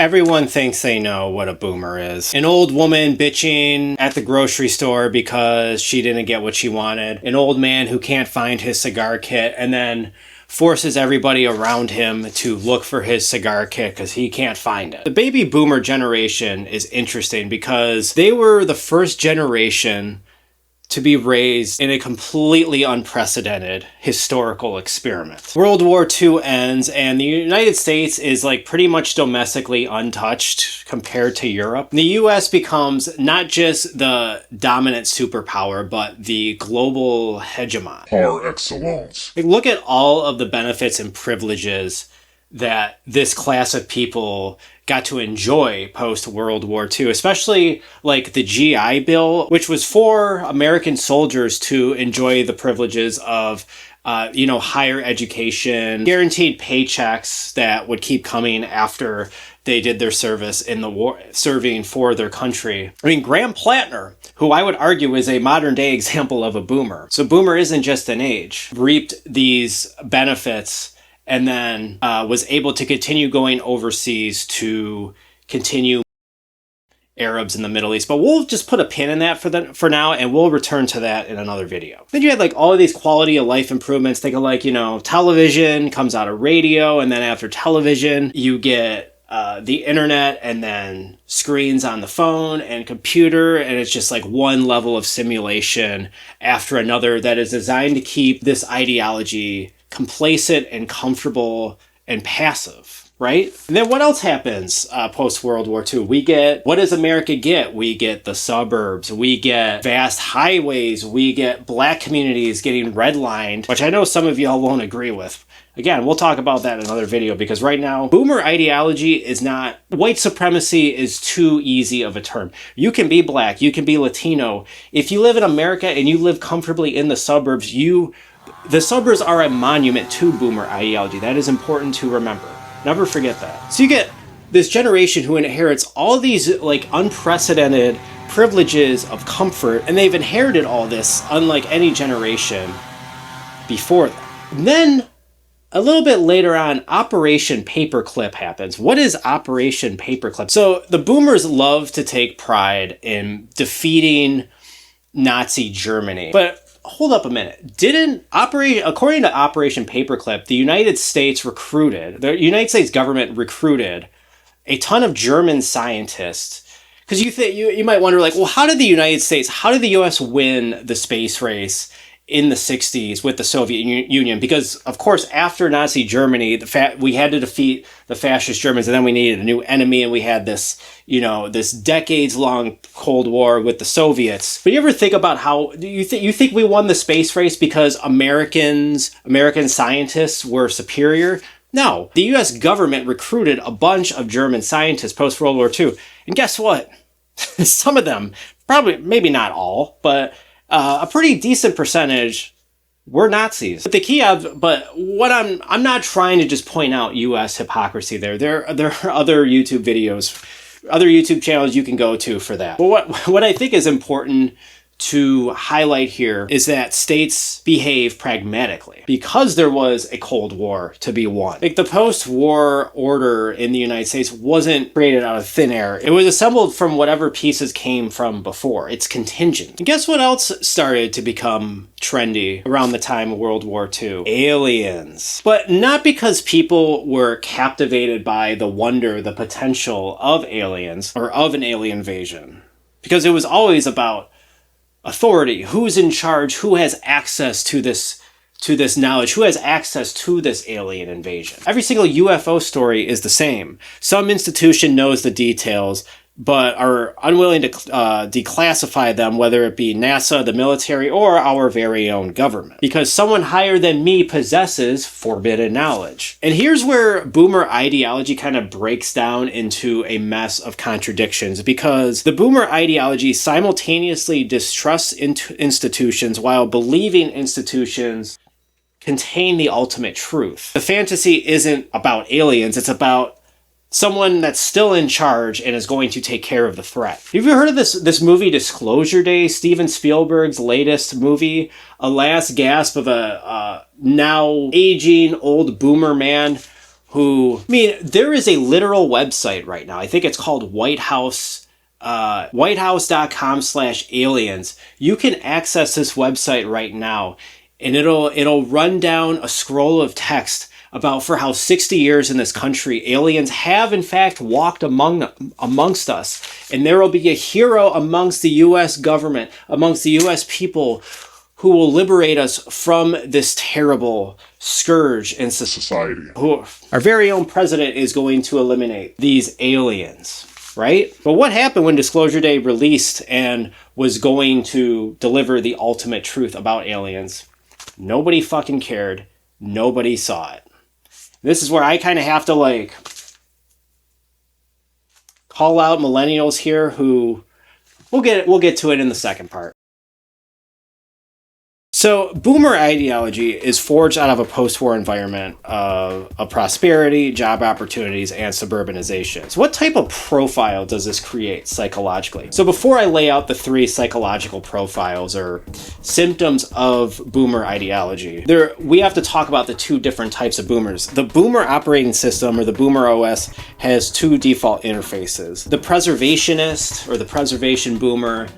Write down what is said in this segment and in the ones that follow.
Everyone thinks they know what a boomer is. An old woman bitching at the grocery store because she didn't get what she wanted. An old man who can't find his cigar kit and then forces everybody around him to look for his cigar kit because he can't find it. The baby boomer generation is interesting because they were the first generation to be raised in a completely unprecedented historical experiment. World War II ends and the United States is like pretty much domestically untouched compared to Europe. The US becomes not just the dominant superpower, but the global hegemon. Par excellence. Look at all of the benefits and privileges that this class of people got to enjoy post-World War II, especially like the GI Bill, which was for American soldiers to enjoy the privileges of higher education, guaranteed paychecks that would keep coming after they did their service in the war, serving for their country. I mean, Graham Plattner, who I would argue is a modern day example of a boomer. So boomer isn't just an age, reaped these benefits and then was able to continue going overseas to continue Arabs in the Middle East. But we'll just put a pin in that for now, and we'll return to that in another video. Then you had like all of these quality of life improvements. Think of like, television comes out of radio, and then after television, you get the internet and then screens on the phone and computer, and it's just like one level of simulation after another that is designed to keep this ideology complacent and comfortable and passive, right? And then what else happens post-World War II? What does America get? We get the suburbs, we get vast highways, we get black communities getting redlined, which I know some of y'all won't agree with. Again, we'll talk about that in another video because right now, boomer ideology is not, white supremacy is too easy of a term. You can be black, you can be Latino. If you live in America and you live comfortably in the suburbs, the suburbs are a monument to boomer ideology. That is important to remember. Never forget that. So you get this generation who inherits all these like unprecedented privileges of comfort, and they've inherited all this unlike any generation before them. And then a little bit later on, Operation Paperclip happens. What is Operation Paperclip? So the boomers love to take pride in defeating Nazi Germany. But hold up a minute. According to Operation Paperclip, the United States government recruited a ton of German scientists. Because you might wonder, like, well, how did the US win the space race in the 60s with the Soviet Union? Because, of course, after Nazi Germany, we had to defeat the fascist Germans, and then we needed a new enemy, and we had this, this decades-long Cold War with the Soviets. But you ever think about how, you think we won the space race because American scientists were superior? No. The US government recruited a bunch of German scientists post-World War II. And guess what? Some of them, probably, maybe not all, but a pretty decent percentage were Nazis. But what I'm not trying to just point out U.S. hypocrisy there. There are other YouTube videos, other YouTube channels you can go to for that. But what I think is important to highlight here is that states behave pragmatically because there was a Cold War to be won. Like the post-war order in the United States wasn't created out of thin air. It was assembled from whatever pieces came from before. It's contingent. And guess what else started to become trendy around the time of World War II? Aliens. But not because people were captivated by the wonder, the potential of aliens or of an alien invasion. Because it was always about authority, who's in charge, who has access to this knowledge, who has access to this alien invasion. Every single UFO story is the same. Some institution knows the details, but are unwilling to declassify them, whether it be NASA, the military, or our very own government. Because someone higher than me possesses forbidden knowledge. And here's where boomer ideology kind of breaks down into a mess of contradictions, because the boomer ideology simultaneously distrusts institutions while believing institutions contain the ultimate truth. The fantasy isn't about aliens, it's about someone that's still in charge and is going to take care of the threat. Have you heard of this movie Disclosure Day, Steven Spielberg's latest movie? A last gasp of a now aging old boomer man who, I mean, there is a literal website right now. I think it's called whitehouse.com/aliens. You can access this website right now, and it'll run down a scroll of text about for how 60 years in this country, aliens have in fact walked amongst us. And there will be a hero amongst the U.S. government, amongst the U.S. people, who will liberate us from this terrible scourge in society. Our very own president is going to eliminate these aliens, right? But what happened when Disclosure Day released and was going to deliver the ultimate truth about aliens? Nobody fucking cared. Nobody saw it. This is where I kind of have to like call out millennials here who we'll get to it in the second part. So boomer ideology is forged out of a post-war environment of prosperity, job opportunities, and suburbanization. So what type of profile does this create psychologically? So before I lay out the 3 psychological profiles or symptoms of boomer ideology, we have to talk about the 2 different types of boomers. The boomer operating system, or the boomer OS, has 2 default interfaces. The preservationist, or the preservation boomer,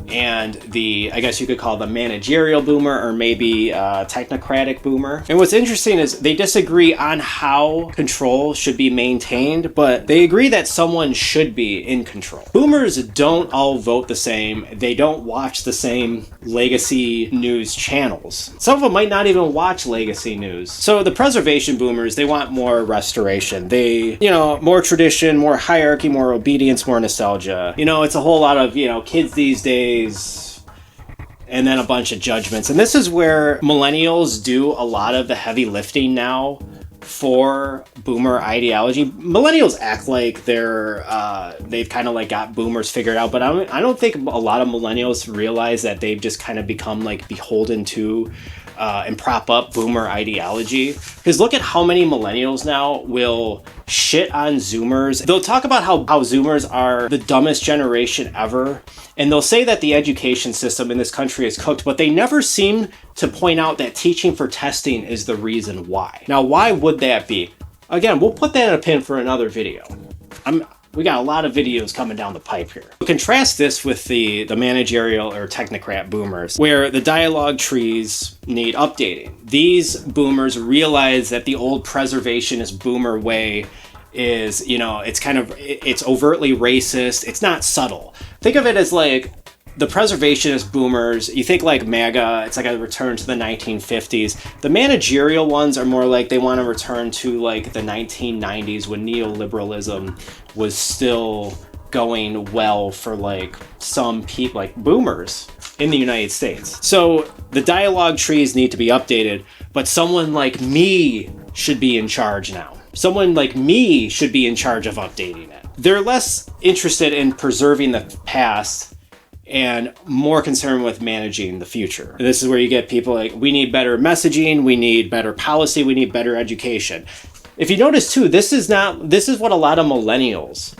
and I guess you could call the managerial boomer, or maybe technocratic boomer. And what's interesting is they disagree on how control should be maintained, but they agree that someone should be in control. Boomers don't all vote the same. They don't watch the same legacy news channels. Some of them might not even watch legacy news. So the preservation boomers, they want more restoration. They, more tradition, more hierarchy, more obedience, more nostalgia. It's a whole lot of, kids these days, and then a bunch of judgments. And this is where millennials do a lot of the heavy lifting now for boomer ideology. Millennials act like they've kind of like got boomers figured out, but I don't think a lot of millennials realize that they've just kind of become like beholden to and prop up boomer ideology. Because look at how many millennials now will shit on Zoomers. They'll talk about how Zoomers are the dumbest generation ever, and they'll say that the education system in this country is cooked, but they never seem to point out that teaching for testing is the reason why. Now, why would that be? Again, we'll put that in a pin for another video. We got a lot of videos coming down the pipe here. Contrast this with the managerial or technocrat boomers, where the dialogue trees need updating. These boomers realize that the old preservationist boomer way is, it's overtly racist. It's not subtle. Think of it as like the preservationist boomers. You think like MAGA, it's like a return to the 1950s. The managerial ones are more like they want to return to like the 1990s when neoliberalism was still going well for like some people, like boomers in the United States. So the dialogue trees need to be updated, but someone like me should be in charge now. Someone like me should be in charge of updating it. They're less interested in preserving the past and more concerned with managing the future. And this is where you get people like, we need better messaging, we need better policy, we need better education. If you notice too, this is what a lot of millennials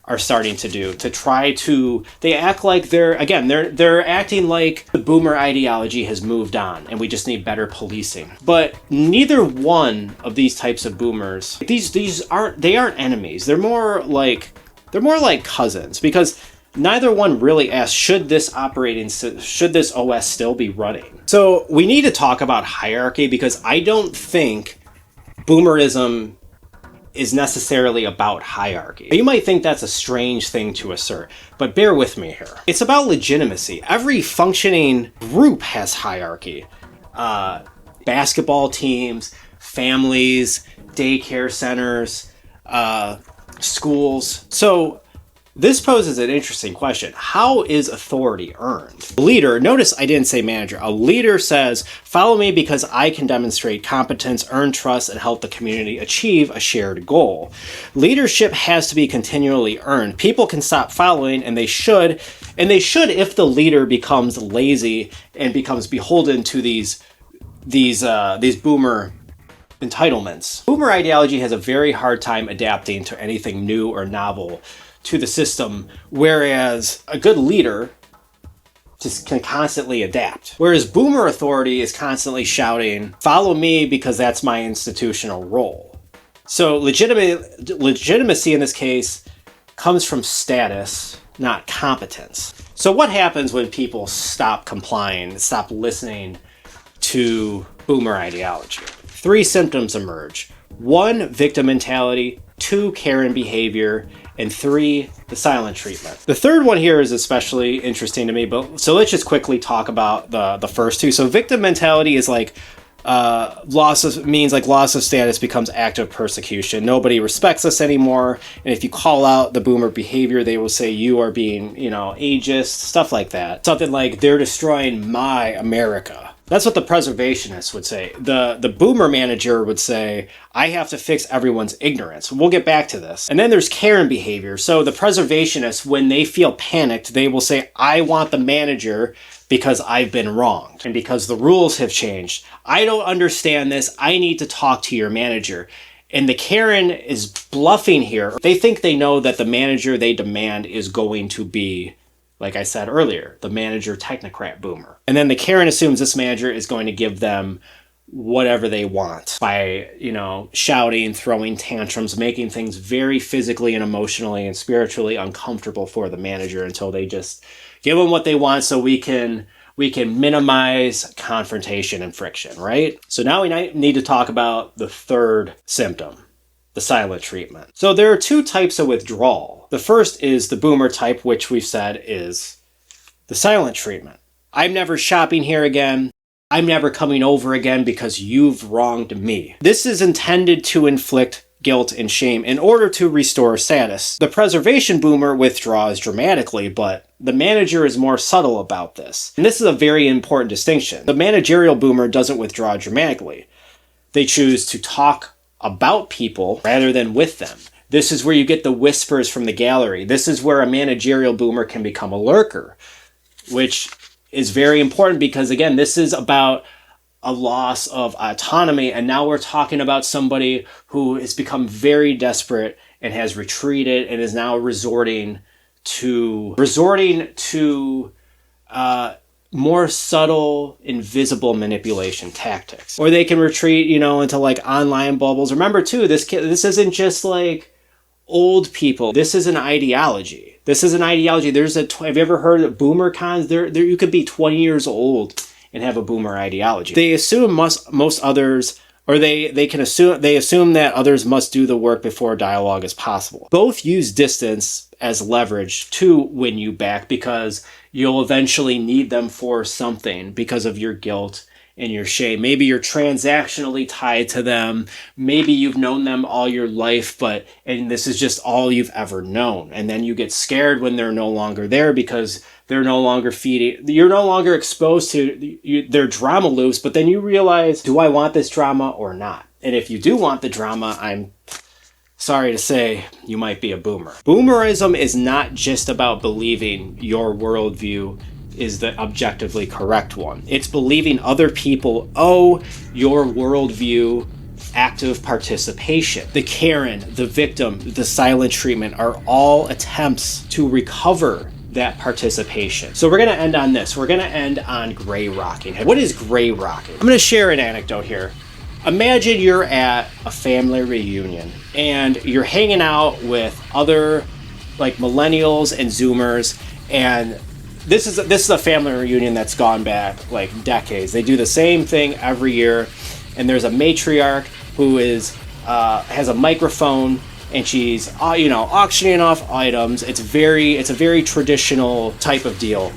are starting to do, to try to, they act like they're acting like the boomer ideology has moved on and we just need better policing. But neither one of these types of boomers, these aren't enemies. They're more like cousins, because neither one really asks, should this OS still be running? So we need to talk about hierarchy, because I don't think boomerism is necessarily about hierarchy. You might think that's a strange thing to assert, but bear with me here. It's about legitimacy. Every functioning group has hierarchy. Basketball teams, families, daycare centers, schools. So this poses an interesting question. How is authority earned? A leader, notice I didn't say manager. A leader says, follow me because I can demonstrate competence, earn trust, and help the community achieve a shared goal. Leadership has to be continually earned. People can stop following, and they should if the leader becomes lazy and becomes beholden to these boomer entitlements. Boomer ideology has a very hard time adapting to anything new or novel to the system, whereas a good leader just can constantly adapt. Whereas boomer authority is constantly shouting, follow me because that's my institutional role. So legitimacy in this case comes from status, not competence. So what happens when people stop complying, stop listening to boomer ideology? 3 symptoms emerge. 1, victim mentality. 2, Karen behavior. And 3, the silent treatment. The third one here is especially interesting to me, but so let's just quickly talk about the first 2. So victim mentality is like loss of status becomes active persecution. Nobody respects us anymore, and if you call out the boomer behavior, they will say you are being, ageist, stuff like that. Something like they're destroying my America. That's what the preservationists would say. The boomer manager would say, I have to fix everyone's ignorance. We'll get back to this. And then there's Karen behavior. So the preservationists, when they feel panicked, they will say, I want the manager because I've been wronged and because the rules have changed. I don't understand this. I need to talk to your manager. And the Karen is bluffing here. They think they know that the manager they demand is going to be, like I said earlier, the manager technocrat boomer. And then the Karen assumes this manager is going to give them whatever they want by, shouting, throwing tantrums, making things very physically and emotionally and spiritually uncomfortable for the manager until they just give them what they want so we can minimize confrontation and friction, right? So now we need to talk about the third symptom, the silent treatment. So there are 2 types of withdrawal. The first is the boomer type, which we've said is the silent treatment. I'm never shopping here again. I'm never coming over again because you've wronged me. This is intended to inflict guilt and shame in order to restore status. The preservation boomer withdraws dramatically, but the manager is more subtle about this. And this is a very important distinction. The managerial boomer doesn't withdraw dramatically. They choose to talk about people rather than with them. This is where you get the whispers from the gallery. This is where a managerial boomer can become a lurker, which is very important because, again, this is about a loss of autonomy. And now we're talking about somebody who has become very desperate and has retreated and is now resorting to more subtle, invisible manipulation tactics. Or they can retreat, into like online bubbles. Remember too, this isn't just like old people. This is an ideology. Have you ever heard of boomer cons? There you could be 20 years old and have a boomer ideology. They assume most others, or they assume that others must do the work before dialogue is possible. Both use distance as leverage to win you back because you'll eventually need them for something because of your guilt and your shame. Maybe you're transactionally tied to them. Maybe you've known them all your life, and this is just all you've ever known. And then you get scared when they're no longer there because they're no longer you're no longer exposed to their drama loops, but then you realize, do I want this drama or not? And if you do want the drama, I'm sorry to say, you might be a boomer. Boomerism is not just about believing your worldview is the objectively correct one. It's believing other people owe your worldview active participation. The Karen, the victim, the silent treatment are all attempts to recover that participation. So we're going to end on this. We're going to end on gray rocking. What is gray rocking? I'm going to share an anecdote here. Imagine you're at a family reunion and you're hanging out with other like millennials and Zoomers, and this is a family reunion that's gone back like decades. They do the same thing every year, and there's a matriarch who has a microphone, and she's auctioning off items. It's a very traditional type of deal,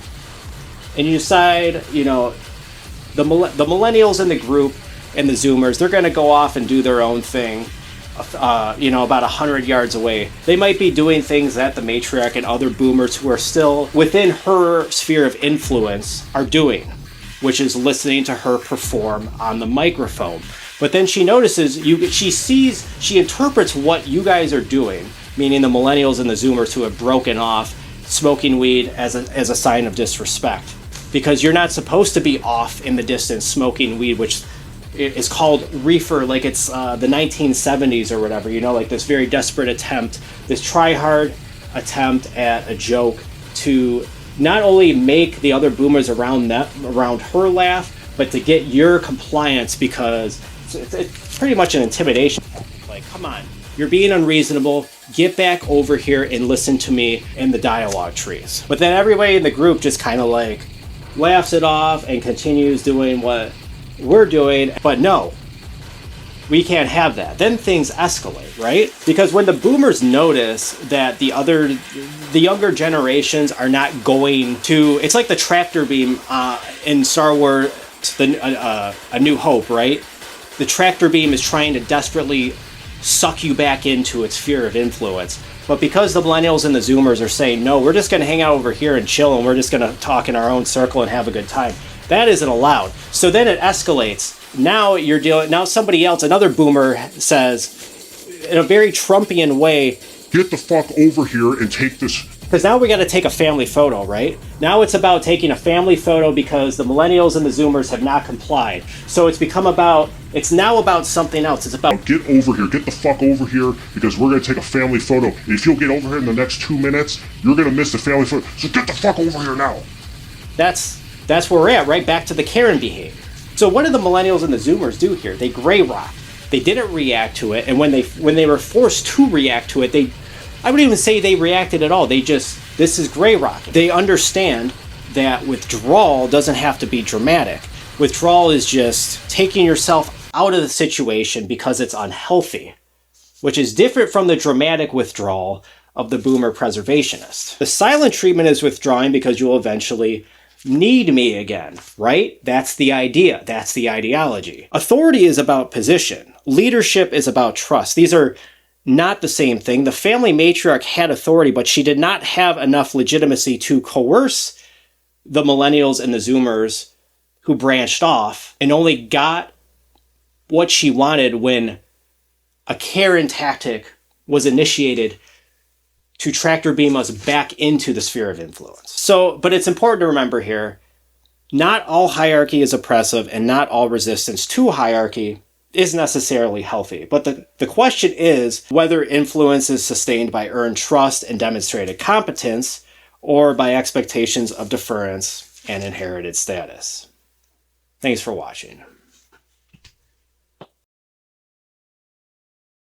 and you decide the millennials in the group and the Zoomers, they're going to go off and do their own thing. About 100 yards away. They might be doing things that the matriarch and other boomers who are still within her sphere of influence are doing, which is listening to her perform on the microphone. But then she notices, she interprets what you guys are doing, meaning the millennials and the Zoomers who have broken off smoking weed as a sign of disrespect. Because you're not supposed to be off in the distance smoking weed, which is called reefer, like it's the 1970s or whatever, like this very desperate attempt, this try-hard attempt at a joke to not only make the other boomers around her laugh, but to get your compliance, because it's pretty much an intimidation. like, come on, you're being unreasonable. Get back over here and listen to me in the dialogue trees. But then everybody in the group just kind of like laughs it off and continues doing what we're doing. But no, we can't have that. Then things escalate, right? Because when the boomers notice that the younger generations are not going to, it's like the tractor beam in Star Wars, A New Hope, right? The tractor beam is trying to desperately suck you back into its sphere of influence. But because the millennials and the zoomers are saying, no, we're just going to hang out over here and chill, and we're just going to talk in our own circle and have a good time, that isn't allowed. So then it escalates. Now somebody else, another boomer says, in a very Trumpian way, get the fuck over here and take this. Because now we got to take a family photo, right? Now it's about taking a family photo because the millennials and the zoomers have not complied. So it's now about something else. It's about, get over here, get the fuck over here, because we're going to take a family photo. And if you'll get over here in the next 2 minutes, you're going to miss the family photo. So get the fuck over here now. That's where we're at, right? Back to the Karen behavior. So what did the millennials and the zoomers do here? They gray rocked. They didn't react to it, and when they were forced to react to it, I wouldn't even say they reacted at all. This is gray rock. They understand that withdrawal doesn't have to be dramatic. Withdrawal is just taking yourself out of the situation because it's unhealthy, which is different from the dramatic withdrawal of the boomer preservationist. The silent treatment is withdrawing because you'll eventually need me again, right? That's the idea. That's the ideology. Authority is about position. Leadership is about trust. These are not the same thing. The family matriarch had authority, but she did not have enough legitimacy to coerce the millennials and the zoomers who branched off and only got what she wanted when a Karen tactic was initiated to tractor beam us back into the sphere of influence. But it's important to remember here, not all hierarchy is oppressive and not all resistance to hierarchy is necessarily healthy. But the question is whether influence is sustained by earned trust and demonstrated competence or by expectations of deference and inherited status. Thanks for watching.